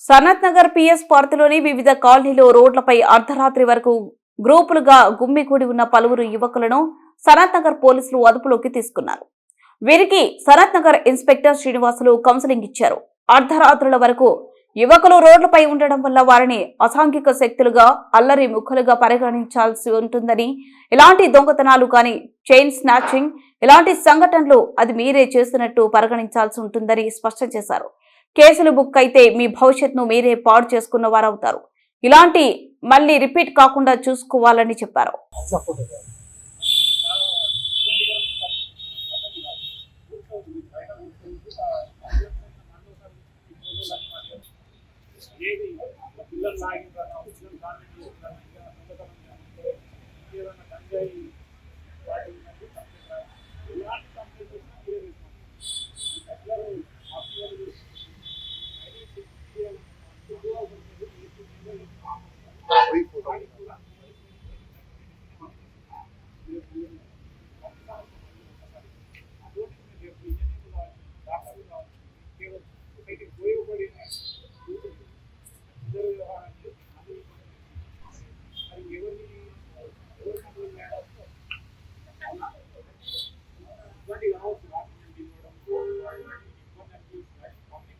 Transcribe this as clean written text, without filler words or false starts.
Sanath Nagar PS పార్టీలోని వివిధ కాలనీలో రోడ్లపై అర్ధరాత్రి వరకు గ్రూపులుగా గుమ్మికూడి ఉన్న పలువురు యువకులను సనత్ నగర్ పోలీసులు అదుపులోకి తీసుకున్నారు. వీరికి సనత్ నగర్ ఇన్స్పెక్టర్ శ్రీనివాసులు కౌన్సిలింగ్ ఇచ్చారు. అర్ధరాత్రుల వరకు యువకులు రోడ్లపై ఉండడం వల్ల వారిని అసాంఘిక శక్తులుగా, అల్లరి ముక్కలుగా పరిగణించాల్సి ఉంటుందని, ఇలాంటి దొంగతనాలు కానీ, చైన్ స్నాచింగ్ ఇలాంటి సంఘటనలు అది మీరే చేస్తున్నట్టు పరిగణించాల్సి ఉంటుందని స్పష్టం చేశారు. కేసులు బుక్ అయితే మీ భవిష్యత్తును మీరే పాడు చేసుకున్న వారవుతారు. ఇలాంటి మళ్లీ రిపీట్ కాకుండా చూసుకోవాలని చెప్పారు. పిల్లలు